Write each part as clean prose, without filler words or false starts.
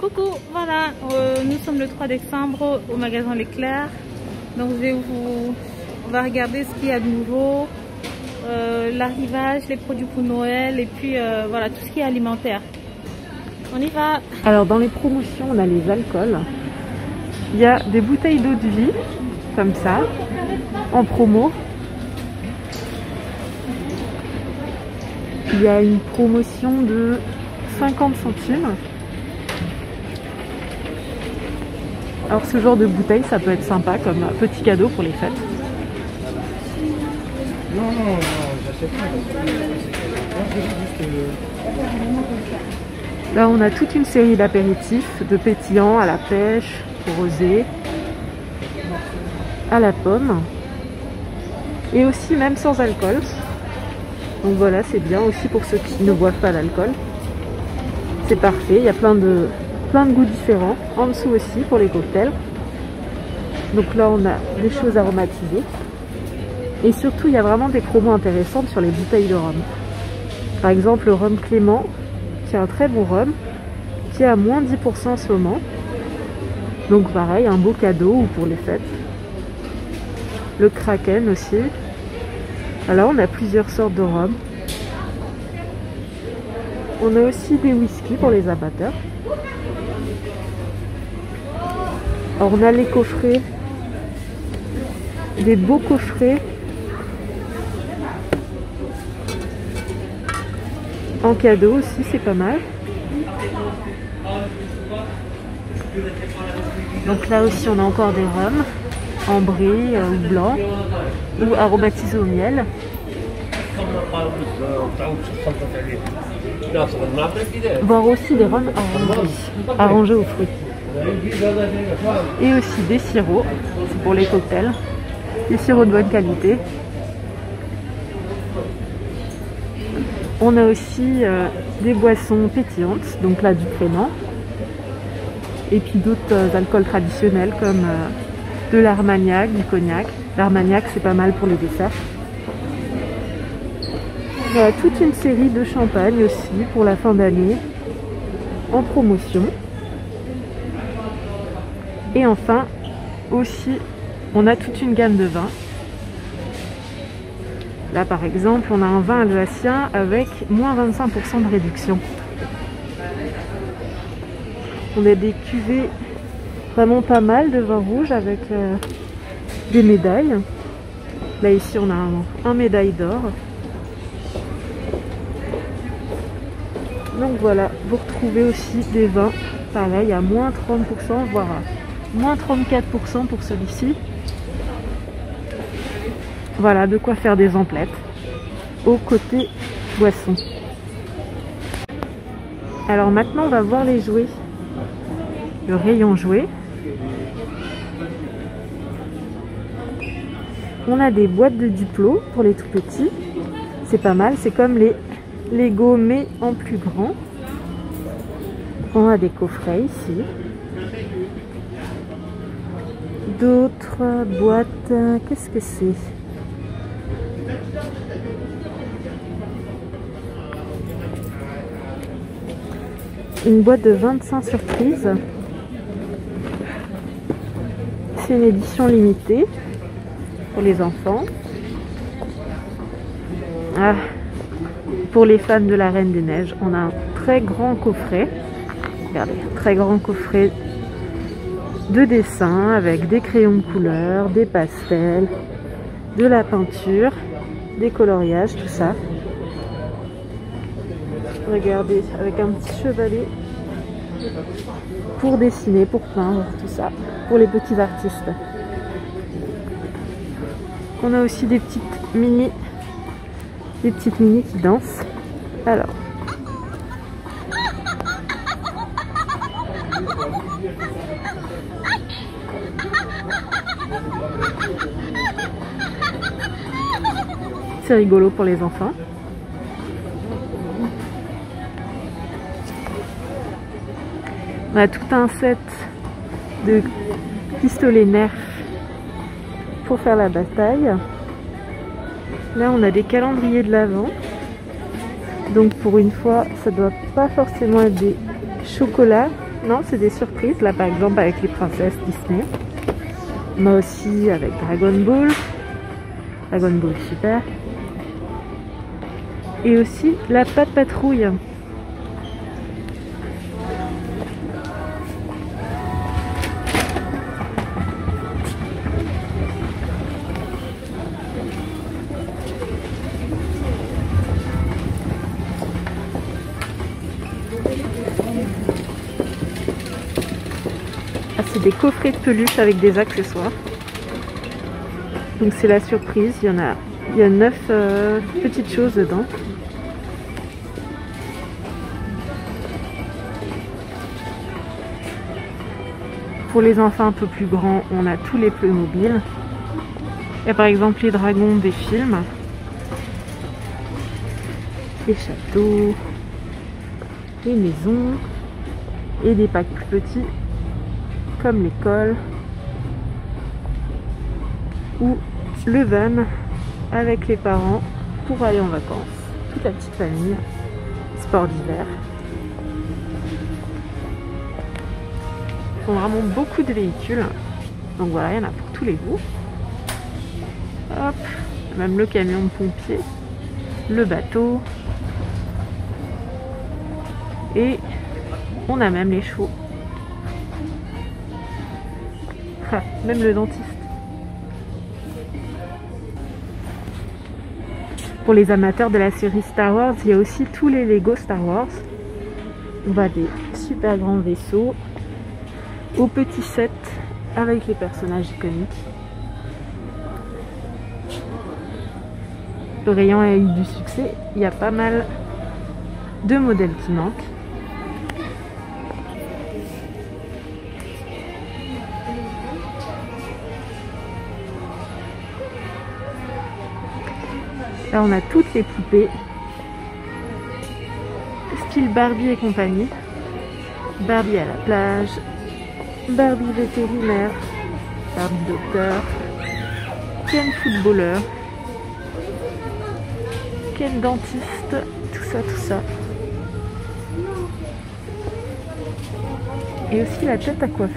Coucou, voilà, nous sommes le 3 décembre au magasin L'Éclair. Donc on va regarder ce qu'il y a de nouveau, l'arrivage, les produits pour Noël et puis voilà, tout ce qui est alimentaire. On y va. Alors dans les promotions, on a les alcools. Il y a des bouteilles d'eau de vie, comme ça, en promo. Il y a une promotion de 50 centimes. Alors ce genre de bouteille, ça peut être sympa comme petit cadeau pour les fêtes. Non, j'achète pas. Là, on a toute une série d'apéritifs, de pétillants à la pêche, au rosé, à la pomme, et aussi même sans alcool. Donc voilà, c'est bien aussi pour ceux qui ne boivent pas d'alcool. C'est parfait, il y a plein de goûts différents. En dessous aussi pour les cocktails. Donc là, on a des choses aromatisées. Et surtout, il y a vraiment des promos intéressantes sur les bouteilles de rhum. Par exemple, le rhum Clément, qui est un très bon rhum, qui est à moins 10% en ce moment. Donc pareil, un beau cadeau ou pour les fêtes. Le Kraken aussi. Alors on a plusieurs sortes de rhum. On a aussi des whisky pour les amateurs. Alors on a les coffrets, des beaux coffrets en cadeau aussi, c'est pas mal. Donc là aussi on a encore des rhums, ambrés ou blancs, ou aromatisés au miel. Voir aussi des rhums arrangés aux fruits. Et aussi des sirops, c'est pour les cocktails. Des sirops de bonne qualité. On a aussi des boissons pétillantes, donc là du Clément. Et puis d'autres alcools traditionnels comme de l'Armagnac, du cognac. L'Armagnac, c'est pas mal pour les desserts. Voilà, toute une série de champagnes aussi pour la fin d'année en promotion. Et enfin, aussi, on a toute une gamme de vins. Là, par exemple, on a un vin alsacien avec moins 25% de réduction. On a des cuvées vraiment pas mal de vin rouge avec des médailles. Là, ici, on a un médaille d'or. Donc voilà, vous retrouvez aussi des vins, pareil, à moins 30%, voire à moins 34% pour celui-ci. Voilà, de quoi faire des emplettes au côté boisson. Alors maintenant, on va voir les jouets. Le rayon jouets. On a des boîtes de Duplo pour les tout petits. C'est pas mal, c'est comme les Lego mais en plus grand. On a des coffrets ici. D'autres boîtes, qu'est-ce que c'est? Une boîte de 25 surprises. C'est une édition limitée pour les enfants. Ah, pour les fans de la Reine des Neiges, on a un très grand coffret. Regardez, un très grand coffret de dessin avec des crayons de couleur, des pastels, de la peinture, des coloriages, tout ça. Regardez, avec un petit chevalet pour dessiner, pour peindre, tout ça, pour les petits artistes. On a aussi des petites mini qui dansent. Alors, c'est rigolo pour les enfants. On a tout un set de pistolets Nerf pour faire la bataille. Là, on a des calendriers de l'Avent. Donc pour une fois, ça doit pas forcément être des chocolats, Non, c'est des surprises. Là, par exemple, avec les princesses Disney. On a aussi avec Dragon Ball. Dragon Ball Super. Et aussi la Pat' Patrouille. Ah, c'est des coffrets de peluche avec des accessoires. Donc c'est la surprise. Il y a 9 petites choses dedans. Pour les enfants un peu plus grands, on a tous les Playmobil. Il y a par exemple les dragons des films, les châteaux, les maisons et des packs plus petits comme l'école ou le van avec les parents pour aller en vacances. Toute la petite famille, sport d'hiver. Ils font vraiment beaucoup de véhicules. Donc voilà, il y en a pour tous les goûts. Hop, même le camion de pompier, le bateau. Et on a même les chevaux. Ah, même le dentiste. Pour les amateurs de la série Star Wars, il y a aussi tous les Lego Star Wars. On va des super grands vaisseaux au petit set avec les personnages iconiques. Le rayon a eu du succès, il y a pas mal de modèles qui manquent. Là on a toutes les poupées, style Barbie et compagnie. Barbie à la plage, Barbie vétérinaire, Barbie docteur, Ken footballeur, Ken dentiste, tout ça. Et aussi la tête à coiffer.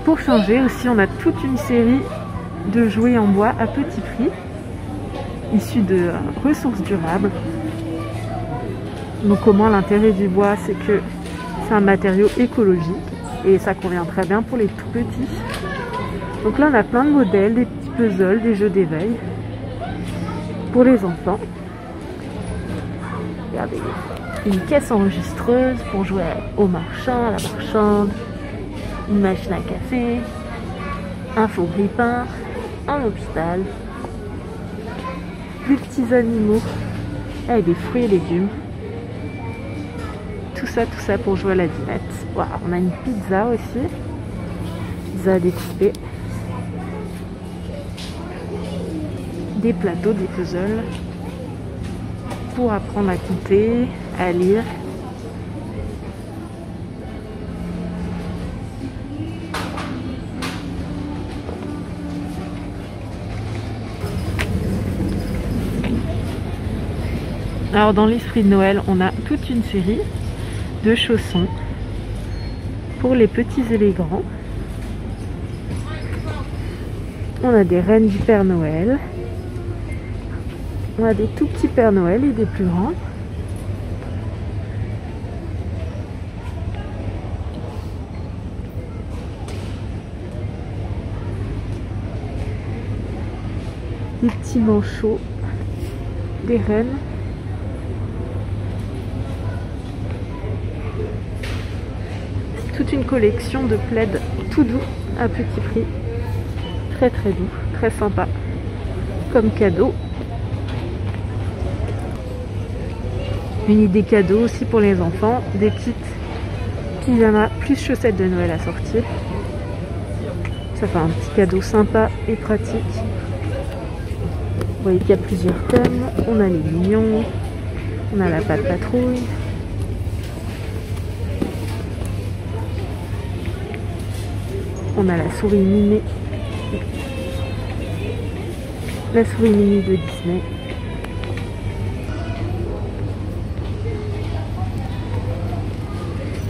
Pour changer aussi, on a toute une série de jouets en bois à petit prix, issus de ressources durables. Donc comment l'intérêt du bois, c'est que c'est un matériau écologique et ça convient très bien pour les tout petits. Donc là on a plein de modèles, des petits puzzles, des jeux d'éveil pour les enfants. Regardez, une caisse enregistreuse pour jouer au marchand, à la marchande, une machine à café, un faux grille-pain, un hôpital, des petits animaux avec des fruits et légumes. Tout ça pour jouer à la dinette. Wow, on a une pizza aussi. Pizza découpée. Des plateaux, des puzzles. Pour apprendre à compter, à lire. Alors dans l'esprit de Noël, on a toute une série de chaussons pour les petits et les grands. On a des reines du Père Noël. On a des tout petits Père Noël et des plus grands. Des petits manchots, des reines. Toute une collection de plaids tout doux à petit prix. Très doux, très sympa comme cadeau. Une idée cadeau aussi pour les enfants, des petites pyjamas plus chaussettes de Noël à sortir. Ça fait un petit cadeau sympa et pratique. Vous voyez qu'il y a plusieurs thèmes. On a les mignons, on a la Pat' Patrouille. On a la souris Minnie. La souris Minnie de Disney.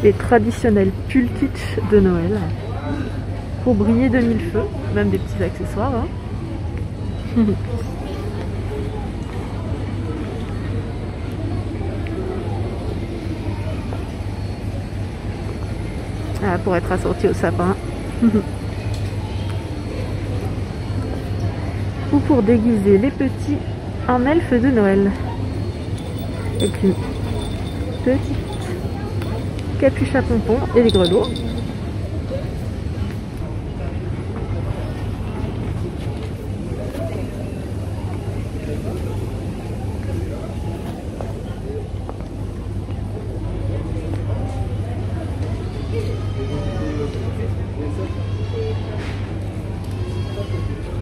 Les traditionnels pull kitsch de Noël. Pour briller de mille feux, même des petits accessoires. Hein. Ah, pour être assorti au sapin. Ou pour déguiser les petits en elfes de Noël. Avec une petite capuche à pompons et les grelots.